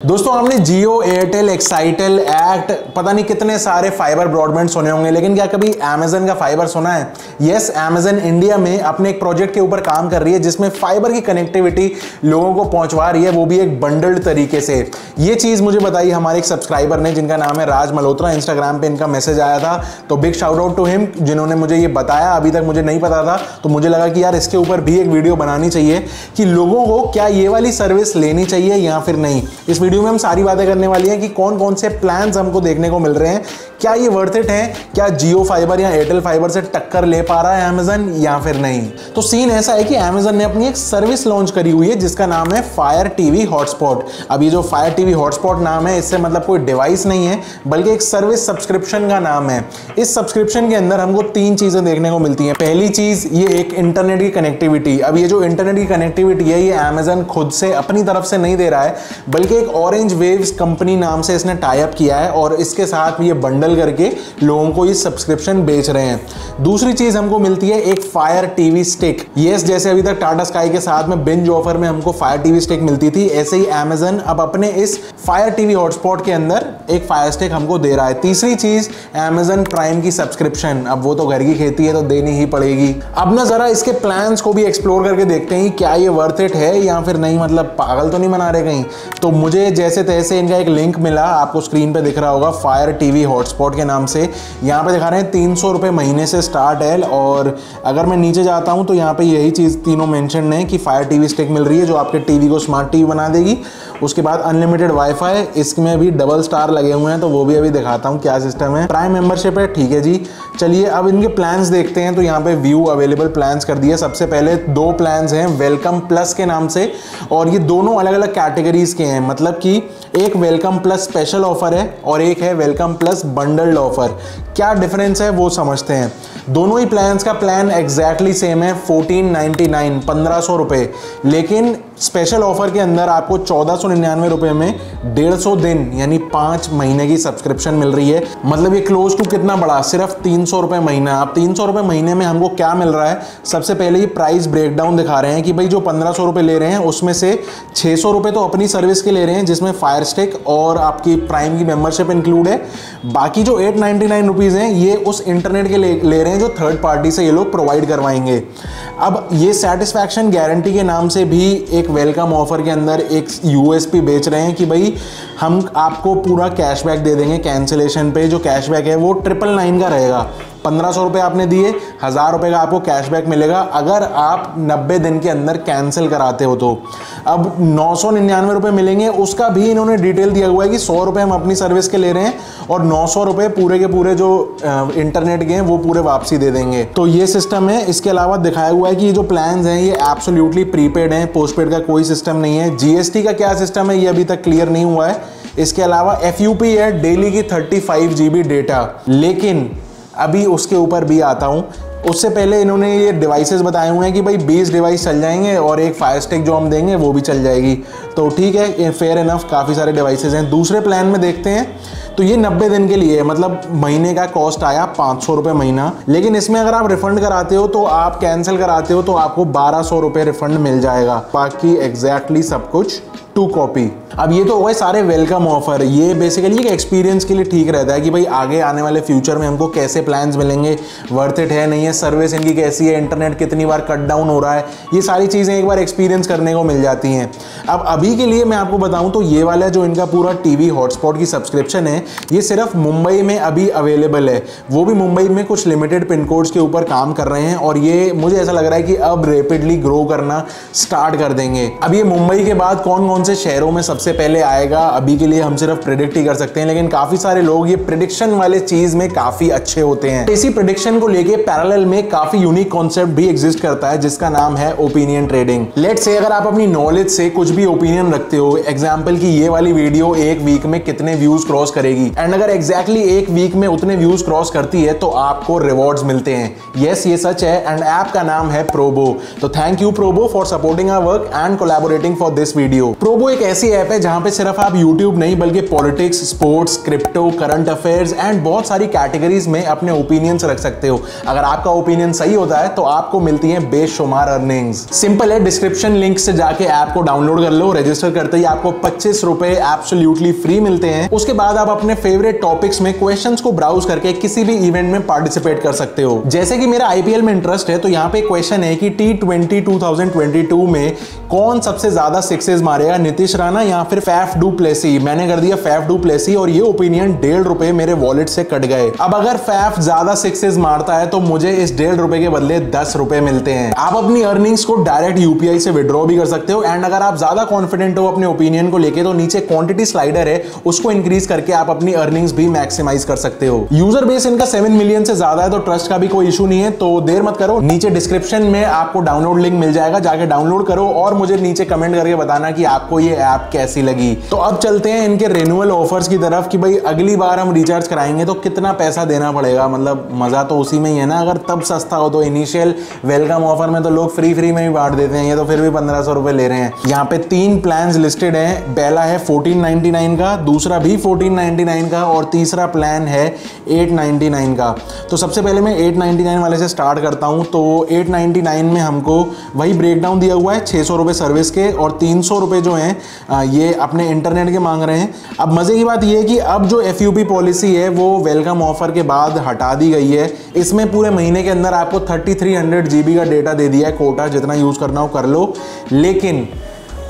दोस्तों आपने जियो, Airtel, Excitel, act पता नहीं कितने सारे फाइबर ब्रॉडबैंड सुने होंगे, लेकिन क्या कभी अमेजन का फाइबर सुना है? यस, अमेजन इंडिया में अपने एक प्रोजेक्ट के ऊपर काम कर रही है जिसमें फाइबर की कनेक्टिविटी लोगों को पहुंचवा रही है, वो भी एक बंडल्ड तरीके से। ये चीज मुझे बताई हमारे एक सब्सक्राइबर ने जिनका नाम है राज मल्होत्रा। इंस्टाग्राम पे इनका मैसेज आया था, तो big shout out to him जिन्होंने मुझे ये बताया। अभी तक मुझे नहीं पता था, तो मुझे लगा कि यार इसके ऊपर भी एक वीडियो बनानी चाहिए कि लोगों को क्या ये वाली सर्विस लेनी चाहिए या फिर नहीं। इस वीडियो में हम सारी बातें करने वाली हैं कि कौन कौन से प्लान्स हमको देखने को मिल रहे हैं, क्या ये वर्थ इट है, क्या जियो फाइबर या एयरटेल फाइबर से टक्कर ले पा रहा है अमेजन या फिर नहीं। तो सीन ऐसा है कि अमेजन ने अपनी एक सर्विस लॉन्च करी हुई है जिसका नाम है फायर टीवी हॉटस्पॉट। अब ये जो फायर टीवी हॉटस्पॉट नाम है, इससे मतलब कोई डिवाइस नहीं है बल्कि एक सर्विस सब्सक्रिप्शन का नाम है। इस सब्सक्रिप्शन के अंदर हमको तीन चीजें देखने को मिलती हैं। पहली चीज ये एक इंटरनेट की कनेक्टिविटी। अब ये जो इंटरनेट की कनेक्टिविटी है ये अमेजन खुद से अपनी तरफ से नहीं दे रहा है, बल्कि एक ऑरेंज वेव्स कंपनी नाम से इसने टाई अप किया है और इसके साथ ये बंडल करके लोगों को ये सब्सक्रिप्शन बेच रहे हैं। दूसरी चीज हमको मिलती है एक फायर टीवी स्टिक। यस, जैसे अभी तक टाटा स्काई के साथ में बिंज ऑफर में हमको फायर टीवी स्टिक मिलती थी, ऐसे ही अमेजन अब अपने इस फायर टीवी हॉटस्पॉट के अंदर एक फायर स्टिक हमको दे रहा है। तीसरी चीज अमेजन प्राइम की सब्सक्रिप्शन। अब वो तो घर की खेती है तो देनी ही पड़ेगी। अब ना जरा इसके प्लान्स को भी एक्सप्लोर करके देखते हैं क्या ये वर्थ इट है या फिर नहीं, मतलब पागल तो नहीं बना रहे कहीं। तो मुझे जैसे तैसे इनका एक लिंक मिला, आपको स्क्रीन पे दिख रहा होगा, फायर टीवी हॉटस्पॉट के नाम से। यहाँ पे दिखा रहे हैं 300 रुपये महीने से स्टार्ट है। और अगर मैं नीचे जाता हूँ तो यहाँ पे यही चीज़ तीनों मेंशन है कि फायर टीवी स्टिक मिल रही है जो आपके टीवी को स्मार्ट टीवी बना देगी। उसके बाद अनलिमिटेड वाईफाई, इसमें भी डबल स्टार लगे हुए हैं, तो वो भी अभी दिखाता हूँ क्या सिस्टम है। प्राइम मेंबरशिप है, ठीक है जी। चलिए अब इनके प्लान्स देखते हैं। तो यहाँ पे व्यू अवेलेबल प्लान्स कर दिए। सबसे पहले दो प्लान्स हैं वेलकम प्लस के नाम से, और ये दोनों अलग अलग कैटेगरीज के हैं। मतलब कि एक वेलकम प्लस स्पेशल ऑफर है और एक है वेलकम प्लस बंडल्ड ऑफर। क्या डिफरेंस है वो समझते हैं। दोनों ही प्लान्स का प्लान एग्जैक्टली सेम है, 1499, 1500 रुपये। लेकिन स्पेशल ऑफर के अंदर आपको 1499 रुपये में 150 दिन यानी 5 महीने की सब्सक्रिप्शन मिल रही है। मतलब ये क्लोज टू कितना बड़ा, सिर्फ 300 रुपये महीना। अब 300 रुपये महीने में हमको क्या मिल रहा है, सबसे पहले ये प्राइस ब्रेकडाउन दिखा रहे हैं कि भाई जो 1500 रुपये ले रहे हैं उसमें से 600 रुपये तो अपनी सर्विस के ले रहे हैं जिसमें फायर स्टिक और आपकी प्राइम की मेंबरशिप इंक्लूड है। बाकी जो 899 रुपीज़ हैं ये उस इंटरनेट के ले रहे हैं जो थर्ड पार्टी से ये लोग प्रोवाइड करवाएंगे। अब ये सेटिस्फैक्शन गारंटी के नाम से भी एक वेलकम ऑफर के अंदर एक यूएसपी बेच रहे हैं कि भाई हम आपको पूरा कैशबैक दे देंगे कैंसिलेशन पे। जो कैशबैक है वो 999 का रहेगा। 1500 रुपये आपने दिए, 1000 रुपये का आपको कैशबैक मिलेगा अगर आप 90 दिन के अंदर कैंसिल कराते हो तो। अब 999 रुपये मिलेंगे, उसका भी इन्होंने डिटेल दिया हुआ है कि 100 रुपये हम अपनी सर्विस के ले रहे हैं और 900 रुपये पूरे के पूरे जो इंटरनेट के हैं वो पूरे वापसी दे देंगे। तो ये सिस्टम है। इसके अलावा दिखाया हुआ है कि ये जो प्लान्स हैं ये एब्सोल्युटली प्रीपेड हैं, पोस्टपेड का कोई सिस्टम नहीं है। जीएसटी का क्या सिस्टम है ये अभी तक क्लियर नहीं हुआ है। इसके अलावा एफयूपी है, डेली की 35 GB डेटा। लेकिन अभी उसके ऊपर भी आता हूँ, उससे पहले इन्होंने ये डिवाइसेस बताए हुए हैं कि भाई 20 डिवाइस चल जाएंगे और एक फायर स्टिक जो हम देंगे वो भी चल जाएगी। तो ठीक है, फेयर इनफ, काफ़ी सारे डिवाइसेस हैं। दूसरे प्लान में देखते हैं तो ये 90 दिन के लिए है, मतलब महीने का कॉस्ट आया 500 रुपये महीना। लेकिन इसमें अगर आप रिफंड कराते हो तो आप कैंसिल कराते हो तो आपको 1200 रुपये रिफंड मिल जाएगा। बाकी एग्जैक्टली सब कुछ 2 कॉपी। अब ये तो हो गए सारे वेलकम ऑफर। ये बेसिकली एक एक्सपीरियंस के लिए ठीक रहता है कि भाई आगे आने वाले फ्यूचर में हमको कैसे प्लान्स मिलेंगे, वर्थ इट है नहीं है, सर्विस इनकी कैसी है, इंटरनेट कितनी बार कट डाउन हो रहा है, ये सारी चीज़ें एक बार एक्सपीरियंस करने को मिल जाती हैं। अब अभी के लिए मैं आपको बताऊं तो ये वाला जो इनका पूरा टीवी हॉटस्पॉट की सब्सक्रिप्शन है ये सिर्फ मुंबई में अभी अवेलेबल है। वो भी मुंबई में कुछ लिमिटेड पिन कोड्स के ऊपर काम कर रहे हैं और ये मुझे ऐसा लग रहा है कि अब रेपिडली ग्रो करना स्टार्ट कर देंगे। अब ये मुंबई के बाद कौन कौन से शहरों में सबसे पहले आएगा अभी के लिए हम सिर्फ प्रेडिक्ट ही कर सकते हैं, लेकिन काफी सारे लोग ये प्रेडिक्शन वाले चीज में काफी अच्छे होते हैं। इसी प्रेडिक्शन को लेके पैरेलल में काफी यूनिक कॉन्सेप्ट भी एग्जिस्ट करता है जिसका नाम है ओपिनियन ट्रेडिंग। लेट्स से अगर आप अपनी नॉलेज से कुछ भी ओपिनियन रखते हो, एग्जांपल की ये वाली वीडियो एक वीक में कितने व्यूज क्रॉस करेगी, एंड अगर एग्जैक्टली एक वीक में उतने व्यूज क्रॉस करती है तो आपको रिवॉर्ड्स मिलते हैं। यस, ये सच है। एंड ऐप का नाम है प्रोबो। तो thank you Probo for supporting our work and collaborating for this video. Probo एक ऐसी ऐप है है जहां पे सिर्फ आप यूट्यूब नहीं बल्कि politics, sports, crypto, current affairs and बहुत सारी कैटेगरीज में अपने ओपिनियंस रख सकते हो। अगर आपका ओपिनियन सही होता है तो आपको मिलती है बेशुमार अर्निंग्स। सिंपल है, डिस्क्रिप्शन लिंक से जाके ऐप को डाउनलोड कर लो। रजिस्टर करते ही आपको 25 रुपए एब्सोल्युटली फ्री मिलते हैं। उसके बाद आप अपने फेवरेट टॉपिक्स में क्वेश्चंस को ब्राउज करके किसी भी इवेंट में पार्टिसिपेट कर सकते हो। जैसे कि मेरा आईपीएल में इंटरेस्ट है तो यहाँ पे क्वेश्चन है कि T20 2022 में कौन सबसे ज्यादा सिक्सेस मारेगा, नीतीश राणा या फिर फैफ डू प्लेसी। मैंने कर दिया फैफ डू प्लेसी और ये ओपिनियन 1.5 रुपए मेरे वॉलेट से कट गए। अब अगर फैफ ज्यादा सिक्सेस मारता है तो मुझे इस 1.5 रुपए के बदले 10 रुपए मिलते हैं। आप अपनी अर्निंग्स को डायरेक्ट यूपीआई से विड्रॉ भी कर सकते हो एंड अगर आप ज्यादा कॉन्फिडेंट हो अपने ओपिनियन को लेके तो नीचे क्वांटिटी स्लाइडर है, उसको इंक्रीज करके आप अपनी अर्निंग्स भी मैक्सिमाइज कर सकते हो। यूजर बेस इनका 7 मिलियन से ज्यादा है तो ट्रस्ट का भी कोई इशू नहीं है, तो देर मत करो। नीचे डिस्क्रिप्शन में आपको डाउनलोड लिंक मिल जाएगा, जाके डाउनलोड करो और मुझे नीचे कमेंट करके बताना कि आपको ये ऐप कैसी लगी। तो अब चलते हैं इनके रिन्यूअल ऑफर्स की तरफ कि भाई अगली बार हम रिचार्ज कराएंगे तो कितना पैसा देना पड़ेगा। मतलब मजा तो उसी में ही है ना, अगर तब सस्ता हो तो। इनिशियल वेलकम ऑफर में तो लोग फ्री में ही बांट देते हैं, ये तो फिर भी 1500 रुपए ले रहे हैं। यहाँ पे 3 प्लान्स लिस्टेड हैं। पहला है 1499 का, दूसरा भी 1499 का और तीसरा प्लान है 899 का। तो सबसे पहले मैं 899 वाले से स्टार्ट करता हूँ। तो 899 में हमको वही ब्रेकडाउन दिया हुआ है, 600 रुपए सर्विस के और 300 रुपए जो हैं ये अपने इंटरनेट के मांग रहे हैं। अब मजे की बात ये है कि अब जो FUP पॉलिसी है वो वेलकम ऑफर के बाद हटा दी गई है। इसमें पूरे महीने के अंदर आपको 3300 GB का डेटा दे दिया है, कोटा जितना यूज करना हो कर लो, लेकिन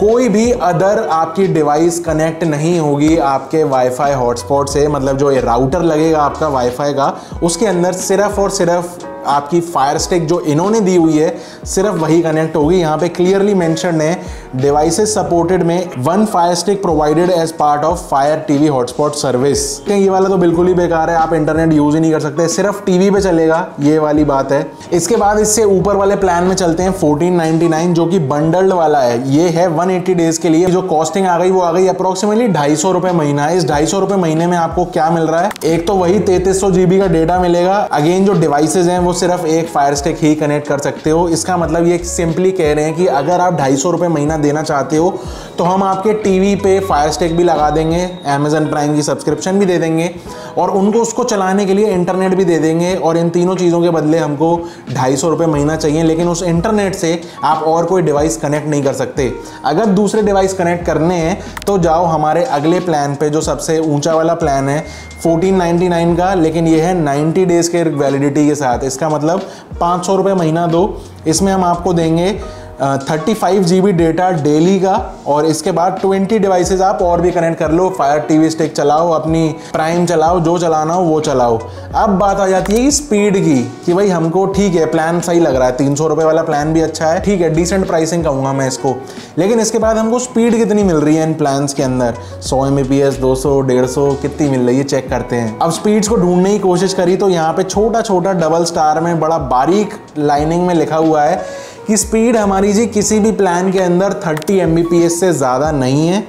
कोई भी अदर आपकी डिवाइस कनेक्ट नहीं होगी आपके वाईफाई हॉटस्पॉट से। मतलब जो ये राउटर लगेगा आपका वाईफाई का, उसके अंदर सिर्फ और सिर्फ आपकी फायर स्टिक जो इन्होंने दी हुई है सिर्फ वही कनेक्ट होगी। यहाँ पे क्लियरली मेंशन है डिवाइसेस सपोर्टेड में 1 fire stick provided as part of fire TV hotspot service. ये वाला तो बिल्कुल ही बेकार है, आप इंटरनेट यूज ही नहीं कर सकते, सिर्फ टीवी पे चलेगा, ये वाली बात है। इसके बाद इससे ऊपर वाले प्लान में चलते हैं 1499 जो कि बंडल्ड वाला है। ये है 180 डेज के लिए। जो कॉस्टिंग आ गई वो आ गई अप्रोक्सीमेटली 250 रुपए महीना। इस 250 रुपए महीने में आपको क्या मिल रहा है, एक तो वही 3300 GB का डेटा मिलेगा। अगेन जो डिवाइसेज हैं वो सिर्फ एक फायर स्टिक ही कनेक्ट कर सकते हो। इसका मतलब ये सिंपली कह रहे हैं कि अगर आप 250 रुपए महीना देना चाहते हो तो हम आपके टीवी पे फायर स्टिक भी लगा देंगे, Amazon प्राइम की सब्सक्रिप्शन भी दे देंगे और उनको उसको चलाने के लिए इंटरनेट भी दे देंगे। और इन तीनों चीज़ों के बदले हमको 250 रुपए महीना चाहिए, लेकिन उस इंटरनेट से आप और कोई डिवाइस कनेक्ट नहीं कर सकते। अगर दूसरे डिवाइस कनेक्ट करने हैं तो जाओ हमारे अगले प्लान पे, जो सबसे ऊंचा वाला प्लान है 1499 का, लेकिन ये है 90 डेज के वैलिडिटी के साथ। इसका मतलब 500 रुपये महीना दो, इसमें हम आपको देंगे 35 GB डेटा डेली का और इसके बाद 20 डिवाइसेस आप और भी कनेक्ट कर लो। फायर टीवी स्टिक चलाओ, अपनी प्राइम चलाओ, जो चलाना हो वो चलाओ। अब बात आ जाती है कि स्पीड की, कि भाई हमको ठीक है प्लान सही लग रहा है, 300 रुपये वाला प्लान भी अच्छा है, ठीक है डिसेंट प्राइसिंग कहूँगा मैं इसको, लेकिन इसके बाद हमको स्पीड कितनी मिल रही है इन प्लान्स के अंदर। 100 Mbps, 200, 150 कितनी मिल रही है चेक करते हैं। अब स्पीड्स को ढूंढने की कोशिश करी तो यहाँ पे छोटा छोटा डबल स्टार में बड़ा बारीक लाइनिंग में लिखा हुआ है कि स्पीड हमारी जी किसी भी प्लान के अंदर 30 Mbps से ज़्यादा नहीं है।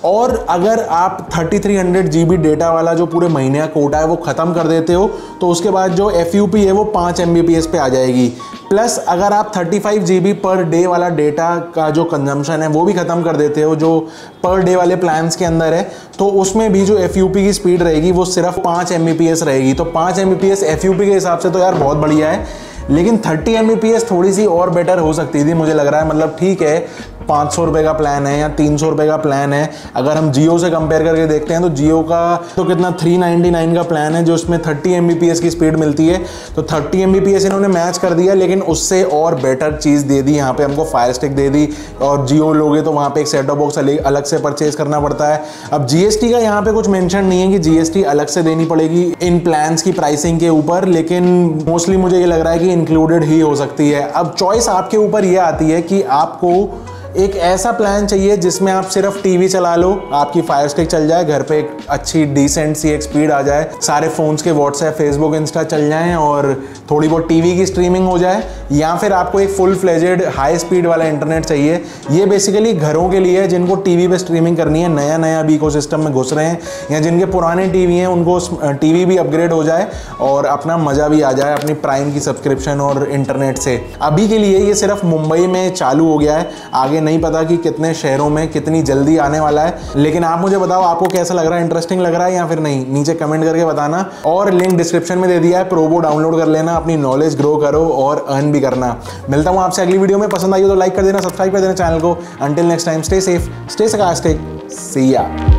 और अगर आप 3300 GB डेटा वाला जो पूरे महीने का कोटा है वो ख़त्म कर देते हो तो उसके बाद जो FUP है वो 5 Mbps पे आ जाएगी। प्लस अगर आप 35 GB पर डे वाला डेटा का जो कंजम्पशन है वो भी ख़त्म कर देते हो जो पर डे वाले प्लान्स के अंदर है, तो उसमें भी जो FUP की स्पीड रहेगी वो सिर्फ 5 Mbps रहेगी। तो 5 Mbps FUP के हिसाब से तो यार बहुत बढ़िया है, लेकिन 30 Mbps थोड़ी सी और बेटर हो सकती थी मुझे लग रहा है। मतलब ठीक है 500 रुपये का प्लान है या 300 रुपये का प्लान है, अगर हम जियो से कंपेयर करके देखते हैं तो जियो का तो कितना 399 का प्लान है जो उसमें 30 Mbps की स्पीड मिलती है। तो 30 Mbps इन्होंने मैच कर दिया, लेकिन उससे और बेटर चीज़ दे दी यहाँ पे हमको, फायर स्टिक दे दी। और जियो लोगे तो वहाँ पे एक सेट टॉप बॉक्स अलग से परचेज करना पड़ता है। अब GST का यहाँ पे कुछ मेंशन नहीं है कि GST अलग से देनी पड़ेगी इन प्लान्स की प्राइसिंग के ऊपर, लेकिन मोस्टली मुझे ये लग रहा है कि इंक्लूडेड ही हो सकती है। अब चॉइस आपके ऊपर ये आती है कि आपको एक ऐसा प्लान चाहिए जिसमें आप सिर्फ टीवी चला लो, आपकी फायर स्टिक चल जाए, घर पे एक अच्छी डिसेंट सी एक स्पीड आ जाए, सारे फोन्स के व्हाट्सएप, फेसबुक, इंस्टा चल जाएं और थोड़ी बहुत टीवी की स्ट्रीमिंग हो जाए, या फिर आपको एक फुल फ्लेजेड हाई स्पीड वाला इंटरनेट चाहिए। ये बेसिकली घरों के लिए है जिनको टीवी पे स्ट्रीमिंग करनी है, नया नया अभी इकोसिस्टम में घुस रहे हैं, या जिनके पुराने टीवी हैं उनको टीवी भी अपग्रेड हो जाए और अपना मजा भी आ जाए अपनी प्राइम की सब्सक्रिप्शन और इंटरनेट से। अभी के लिए ये सिर्फ मुंबई में चालू हो गया है, आगे आगे नहीं पता कि कितने शहरों में कितनी जल्दी आने वाला है। लेकिन आप मुझे बताओ आपको कैसा लग रहा है, इंटरेस्टिंग लग रहा है या फिर नहीं, नीचे कमेंट करके बताना। और लिंक डिस्क्रिप्शन में दे दिया है, प्रोबो डाउनलोड कर लेना, अपनी नॉलेज ग्रो करो और अर्न भी करना। मिलता हूं आपसे अगली वीडियो में। पसंद आई हो तो लाइक कर देना, सब्सक्राइब कर देना चैनल को। Until next time, stay safe, stay sarcastic, see ya।